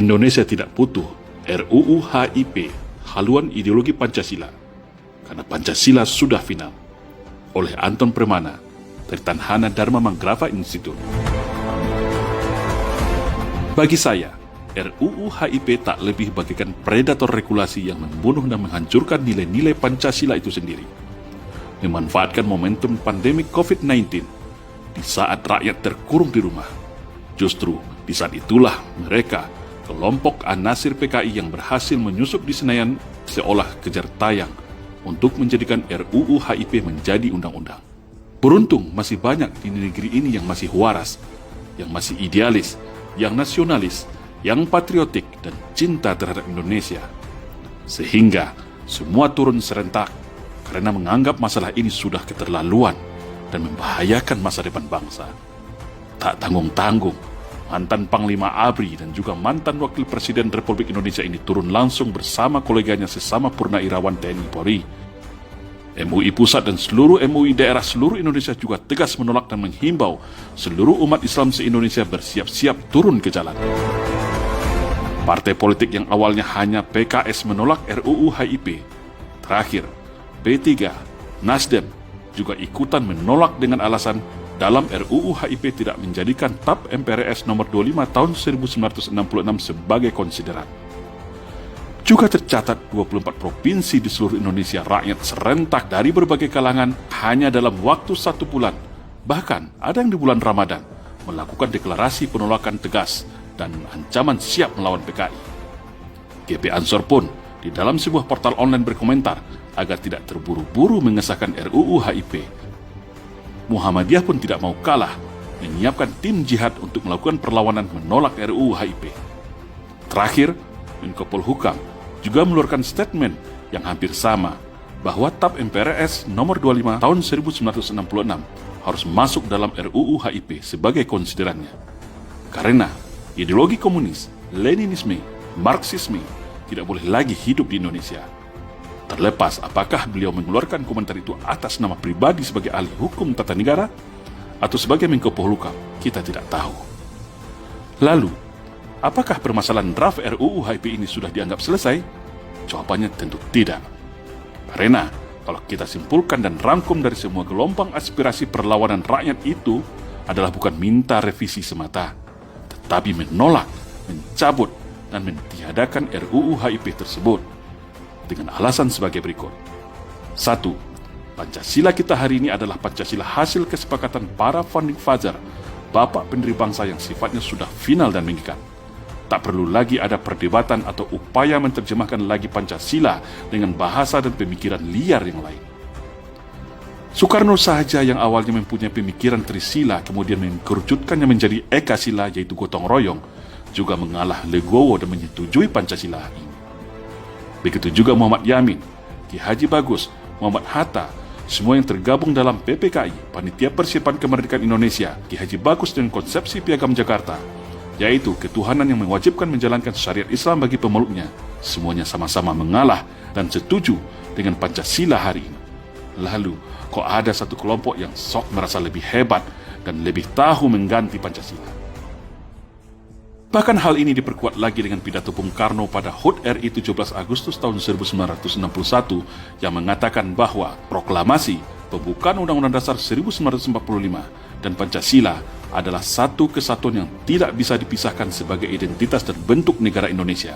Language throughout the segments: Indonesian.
Indonesia tidak butuh RUU HIP, haluan ideologi Pancasila, karena Pancasila sudah final. Oleh Anton Permana, dari Tanhana Dharma Manggrava Institute. Bagi saya, RUU HIP tak lebih bagaikan predator regulasi yang membunuh dan menghancurkan nilai-nilai Pancasila itu sendiri. Memanfaatkan momentum pandemi COVID-19 di saat rakyat terkurung di rumah. Justru di saat itulah mereka, kelompok An-Nasir PKI yang berhasil menyusup di Senayan seolah kejar tayang untuk menjadikan RUU HIP menjadi undang-undang. Beruntung masih banyak di negeri ini yang masih waras, yang masih idealis, yang nasionalis, yang patriotik dan cinta terhadap Indonesia. Sehingga semua turun serentak karena menganggap masalah ini sudah keterlaluan dan membahayakan masa depan bangsa. Tak tanggung-tanggung, mantan Panglima ABRI dan juga mantan Wakil Presiden Republik Indonesia ini turun langsung bersama koleganya sesama Purnawirawan TNI Polri. MUI Pusat dan seluruh MUI daerah seluruh Indonesia juga tegas menolak dan menghimbau seluruh umat Islam se-Indonesia bersiap-siap turun ke jalan. Partai politik yang awalnya hanya PKS menolak RUU HIP, terakhir P3, Nasdem juga ikutan menolak dengan alasan dalam RUU HIP tidak menjadikan TAP MPRS nomor 25 tahun 1966 sebagai konsideran. Juga tercatat 24 provinsi di seluruh Indonesia rakyat serentak dari berbagai kalangan hanya dalam waktu 1 bulan, bahkan ada yang di bulan Ramadan, melakukan deklarasi penolakan tegas dan ancaman siap melawan PKI. GP Ansor pun di dalam sebuah portal online berkomentar agar tidak terburu-buru mengesahkan RUU HIP. Muhammadiyah pun tidak mau kalah, menyiapkan tim jihad untuk melakukan perlawanan menolak RUU HIP. Terakhir, Menko Polhukam juga mengeluarkan statement yang hampir sama, bahwa TAP MPRS nomor 25 tahun 1966 harus masuk dalam RUU HIP sebagai konsiderannya. Karena ideologi komunis, Leninisme, Marxisme tidak boleh lagi hidup di Indonesia. Terlepas apakah beliau mengeluarkan komentar itu atas nama pribadi sebagai ahli hukum tata negara atau sebagai Menko Polhukam, kita tidak tahu. Lalu, apakah permasalahan draft RUU HIP ini sudah dianggap selesai? Jawabannya tentu tidak. Karena kalau kita simpulkan dan rangkum dari semua gelombang aspirasi perlawanan rakyat itu adalah bukan minta revisi semata, tetapi menolak, mencabut, dan mentiadakan RUU HIP tersebut dengan alasan sebagai berikut. 1. Pancasila kita hari ini adalah Pancasila hasil kesepakatan para founding father, bapak pendiri bangsa yang sifatnya sudah final dan mengikat. Tak perlu lagi ada perdebatan atau upaya menerjemahkan lagi Pancasila dengan bahasa dan pemikiran liar yang lain. Soekarno saja yang awalnya mempunyai pemikiran Trisila kemudian mengerucutkannya menjadi Ekasila yaitu gotong royong, juga mengalah legowo dan menyetujui Pancasila ini. Begitu juga Muhammad Yamin, Ki Haji Bagus, Muhammad Hatta, semua yang tergabung dalam PPKI, Panitia Persiapan Kemerdekaan Indonesia, Ki Haji Bagus dengan konsepsi Piagam Jakarta, yaitu ketuhanan yang mewajibkan menjalankan syariat Islam bagi pemeluknya, semuanya sama-sama mengalah dan setuju dengan Pancasila hari ini. Lalu, kok ada satu kelompok yang sok merasa lebih hebat dan lebih tahu mengganti Pancasila? Bahkan hal ini diperkuat lagi dengan pidato Bung Karno pada HUT RI 17 Agustus tahun 1961 yang mengatakan bahwa proklamasi pembukaan Undang-Undang Dasar 1945 dan Pancasila adalah satu kesatuan yang tidak bisa dipisahkan sebagai identitas dan bentuk negara Indonesia.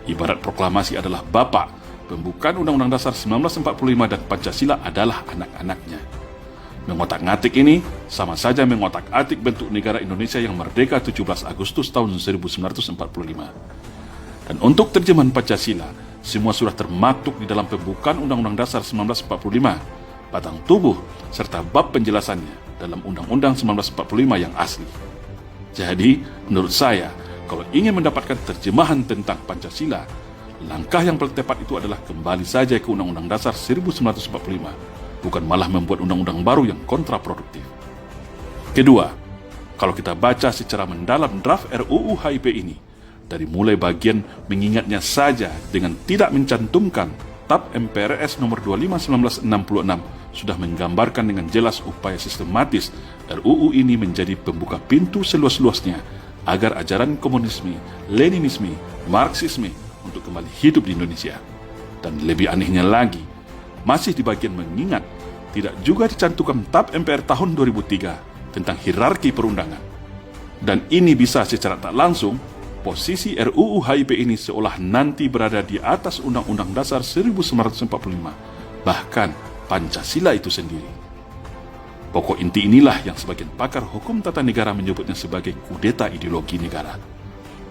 Ibarat proklamasi adalah bapak, pembukaan Undang-Undang Dasar 1945 dan Pancasila adalah anak-anaknya. Mengotak-ngatik ini sama saja mengotak-atik bentuk negara Indonesia yang merdeka 17 Agustus tahun 1945. Dan untuk terjemahan Pancasila, semua sudah termaktub di dalam pembukaan Undang-Undang Dasar 1945, batang tubuh, serta bab penjelasannya dalam Undang-Undang 1945 yang asli. Jadi, menurut saya, kalau ingin mendapatkan terjemahan tentang Pancasila, langkah yang paling tepat itu adalah kembali saja ke Undang-Undang Dasar 1945, bukan malah membuat undang-undang baru yang kontraproduktif. Kedua, kalau kita baca secara mendalam draft RUU HIP ini, dari mulai bagian mengingatnya saja dengan tidak mencantumkan TAP MPRS nomor 25 1966 sudah menggambarkan dengan jelas upaya sistematis RUU ini menjadi pembuka pintu seluas-luasnya agar ajaran komunisme, Leninisme, Marxisme untuk kembali hidup di Indonesia. Dan lebih anehnya lagi, masih di bagian mengingat, tidak juga dicantumkan TAP MPR tahun 2003 tentang hierarki perundangan. Dan ini bisa secara tak langsung, posisi RUU HIP ini seolah nanti berada di atas Undang-Undang Dasar 1945, bahkan Pancasila itu sendiri. Pokok inti inilah yang sebagian pakar hukum tata negara menyebutnya sebagai kudeta ideologi negara.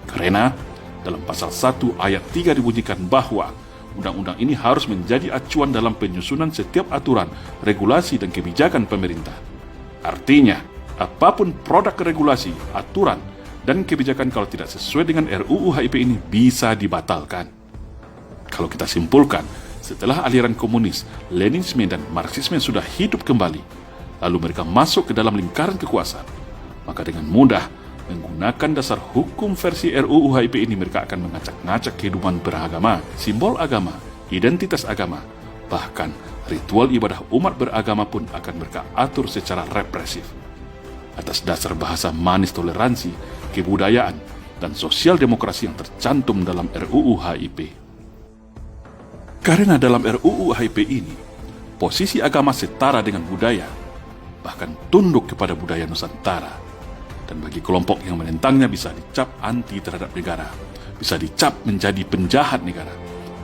Karena dalam pasal 1 ayat 3 dibunyikan bahwa undang-undang ini harus menjadi acuan dalam penyusunan setiap aturan, regulasi, dan kebijakan pemerintah. Artinya, apapun produk regulasi, aturan, dan kebijakan kalau tidak sesuai dengan RUU HIP ini bisa dibatalkan. Kalau kita simpulkan, setelah aliran komunis, Leninisme, dan Marxisme sudah hidup kembali, lalu mereka masuk ke dalam lingkaran kekuasaan, maka dengan mudah menggunakan dasar hukum versi RUU HIP ini mereka akan mengacak-ngacak kehidupan beragama, simbol agama, identitas agama, bahkan ritual ibadah umat beragama pun akan mereka atur secara represif. Atas dasar bahasa manis toleransi, kebudayaan, dan sosial demokrasi yang tercantum dalam RUU HIP. Karena dalam RUU HIP ini, posisi agama setara dengan budaya, bahkan tunduk kepada budaya Nusantara. Dan bagi kelompok yang menentangnya bisa dicap anti terhadap negara, bisa dicap menjadi penjahat negara,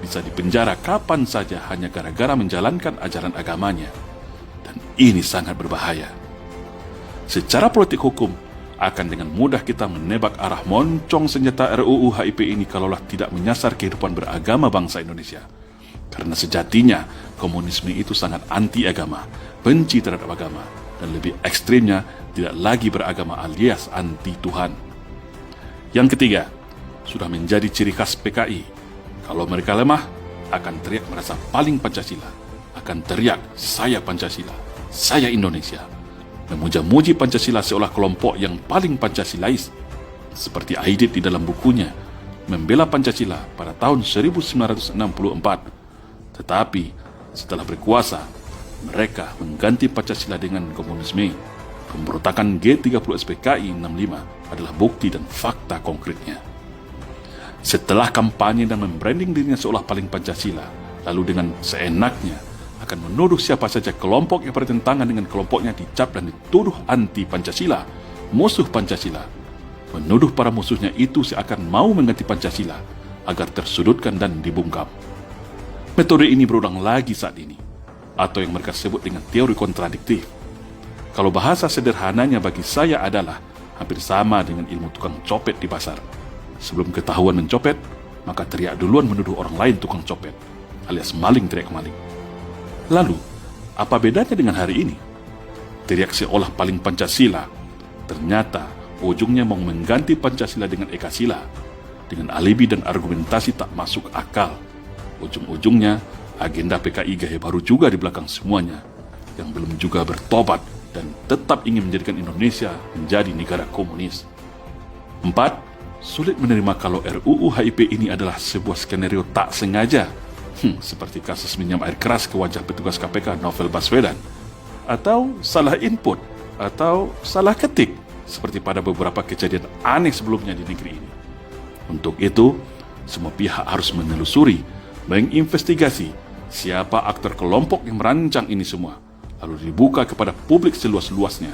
bisa dipenjara kapan saja hanya gara-gara menjalankan ajaran agamanya. Dan ini sangat berbahaya. Secara politik hukum, akan dengan mudah kita menebak arah moncong senjata RUU HIP ini kalaulah tidak menyasar kehidupan beragama bangsa Indonesia. Karena sejatinya, komunisme itu sangat anti agama, benci terhadap agama, dan lebih ekstrimnya, tidak lagi beragama alias anti Tuhan. Yang ketiga, sudah menjadi ciri khas PKI. Kalau mereka lemah, akan teriak merasa paling Pancasila, akan teriak, saya Pancasila, saya Indonesia. Memuja-muji Pancasila seolah kelompok yang paling Pancasilais, seperti Aidit di dalam bukunya Membela Pancasila pada tahun 1964. Tetapi setelah berkuasa, mereka mengganti Pancasila dengan komunisme. Pemberontakan G30 SPKI 65 adalah bukti dan fakta konkretnya. Setelah kampanye dan membranding dirinya seolah paling Pancasila, lalu dengan seenaknya akan menuduh siapa saja kelompok yang bertentangan dengan kelompoknya dicap dan dituduh anti Pancasila, musuh Pancasila. Menuduh para musuhnya itu seakan mau mengganti Pancasila agar tersudutkan dan dibungkam. Metode ini berulang lagi saat ini, atau yang mereka sebut dengan teori kontradiktif. Kalau bahasa sederhananya bagi saya adalah hampir sama dengan ilmu tukang copet di pasar. Sebelum ketahuan mencopet, maka teriak duluan menuduh orang lain tukang copet, alias maling teriak maling. Lalu, apa bedanya dengan hari ini? Teriak seolah paling Pancasila, ternyata ujungnya mau mengganti Pancasila dengan Ekasila, dengan alibi dan argumentasi tak masuk akal. Ujung-ujungnya, agenda PKI gaya baru juga di belakang semuanya, yang belum juga bertobat dan tetap ingin menjadikan Indonesia menjadi negara komunis. 4. Sulit menerima kalau RUU HIP ini adalah sebuah skenario tak sengaja, seperti kasus minyak air keras ke wajah petugas KPK Novel Baswedan, atau salah input, atau salah ketik, seperti pada beberapa kejadian aneh sebelumnya di negeri ini. Untuk itu, semua pihak harus menelusuri, menginvestigasi siapa aktor kelompok yang merancang ini semua, lalu dibuka kepada publik seluas-luasnya,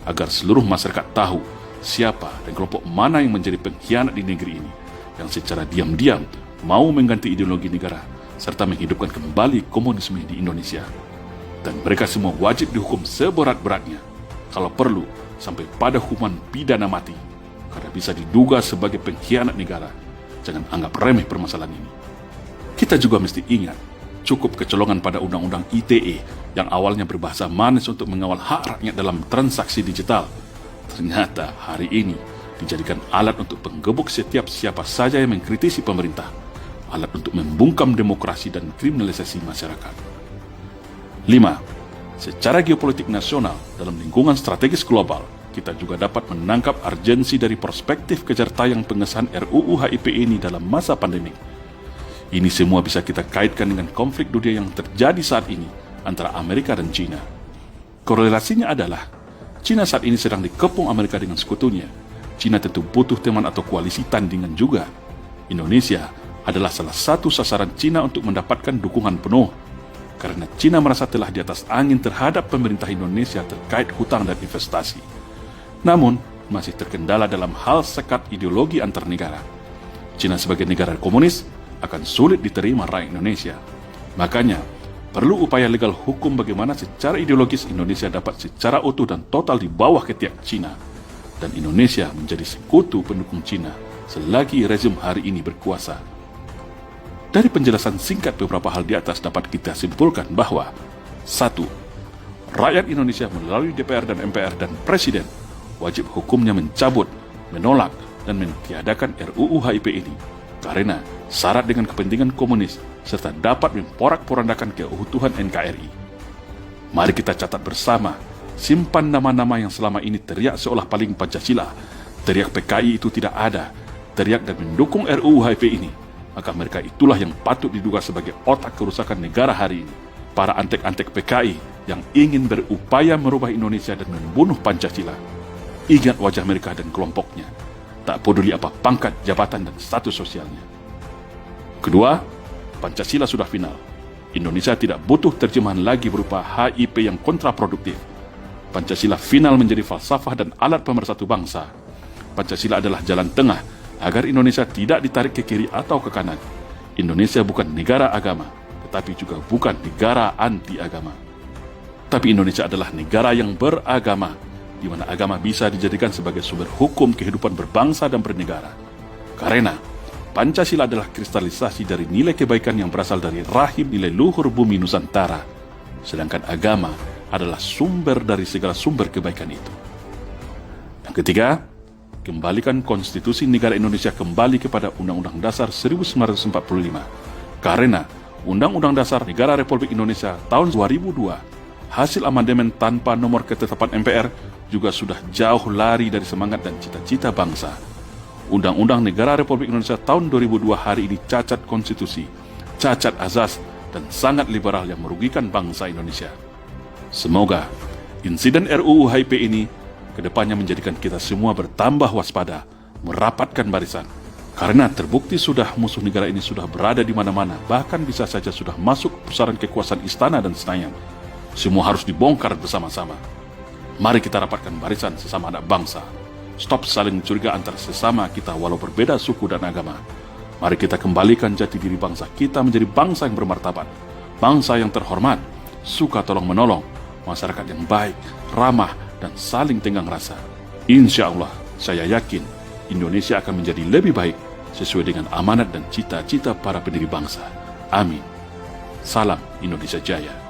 agar seluruh masyarakat tahu siapa dan kelompok mana yang menjadi pengkhianat di negeri ini, yang secara diam-diam mau mengganti ideologi negara, serta menghidupkan kembali komunisme di Indonesia. Dan mereka semua wajib dihukum seberat-beratnya, kalau perlu sampai pada hukuman pidana mati, karena bisa diduga sebagai pengkhianat negara. Jangan anggap remeh permasalahan ini. Kita juga mesti ingat, cukup kecolongan pada Undang-Undang ITE yang awalnya berbahasa manis untuk mengawal hak rakyat dalam transaksi digital, ternyata hari ini dijadikan alat untuk penggebuk setiap siapa saja yang mengkritisi pemerintah, alat untuk membungkam demokrasi dan kriminalisasi masyarakat. 5. Secara geopolitik nasional dalam lingkungan strategis global, kita juga dapat menangkap urgensi dari perspektif kejar tayang pengesahan RUU HIP ini dalam masa pandemik. Ini semua bisa kita kaitkan dengan konflik dunia yang terjadi saat ini antara Amerika dan China. Korelasinya adalah China saat ini sedang dikepung Amerika dengan sekutunya, Cina tentu butuh teman atau koalisi tandingan juga. Indonesia adalah salah satu sasaran Cina untuk mendapatkan dukungan penuh, karena Cina merasa telah di atas angin terhadap pemerintah Indonesia terkait hutang dan investasi. Namun, masih terkendala dalam hal sekat ideologi antar negara. Cina sebagai negara komunis akan sulit diterima rakyat Indonesia. Makanya, perlu upaya legal hukum bagaimana secara ideologis Indonesia dapat secara utuh dan total di bawah ketiak Cina, dan Indonesia menjadi sekutu pendukung Cina selagi rezim hari ini berkuasa. Dari penjelasan singkat beberapa hal di atas dapat kita simpulkan bahwa 1. Rakyat Indonesia melalui DPR dan MPR dan Presiden wajib hukumnya mencabut, menolak, dan mentiadakan RUU HIP ini karena syarat dengan kepentingan komunis serta dapat memporak-porandakan keutuhan NKRI. Mari kita catat bersama, simpan nama-nama yang selama ini teriak seolah paling Pancasila, teriak PKI itu tidak ada, teriak dan mendukung RUU HIP ini, maka mereka itulah yang patut diduga sebagai otak kerusakan negara hari ini. Para antek-antek PKI yang ingin berupaya merubah Indonesia dan membunuh Pancasila. Ingat wajah mereka dan kelompoknya, tak peduli apa pangkat, jabatan, dan status sosialnya. Kedua, Pancasila sudah final. Indonesia tidak butuh terjemahan lagi berupa HIP yang kontraproduktif. Pancasila final menjadi falsafah dan alat pemersatu bangsa. Pancasila adalah jalan tengah agar Indonesia tidak ditarik ke kiri atau ke kanan. Indonesia bukan negara agama, tetapi juga bukan negara anti-agama. Tapi Indonesia adalah negara yang beragama, di mana agama bisa dijadikan sebagai sumber hukum kehidupan berbangsa dan bernegara. Karena Pancasila adalah kristalisasi dari nilai kebaikan yang berasal dari rahim nilai luhur bumi Nusantara, sedangkan agama adalah sumber dari segala sumber kebaikan itu. Yang ketiga, kembalikan konstitusi negara Indonesia kembali kepada Undang-Undang Dasar 1945, karena Undang-Undang Dasar Negara Republik Indonesia tahun 2002, hasil amandemen tanpa nomor ketetapan MPR, juga sudah jauh lari dari semangat dan cita-cita bangsa. Undang-Undang Negara Republik Indonesia tahun 2002 hari ini cacat konstitusi, cacat azas, dan sangat liberal yang merugikan bangsa Indonesia. Semoga insiden RUU HIP ini kedepannya menjadikan kita semua bertambah waspada, merapatkan barisan. Karena terbukti sudah musuh negara ini sudah berada di mana-mana, bahkan bisa saja sudah masuk pusaran kekuasaan istana dan Senayan. Semua harus dibongkar bersama-sama. Mari kita rapatkan barisan sesama anak bangsa. Stop saling curiga antar sesama kita walau berbeda suku dan agama. Mari kita kembalikan jati diri bangsa kita menjadi bangsa yang bermartabat, bangsa yang terhormat, suka tolong-menolong, masyarakat yang baik, ramah, dan saling tenggang rasa. Insya Allah, saya yakin Indonesia akan menjadi lebih baik sesuai dengan amanat dan cita-cita para pendiri bangsa. Amin. Salam Indonesia Jaya.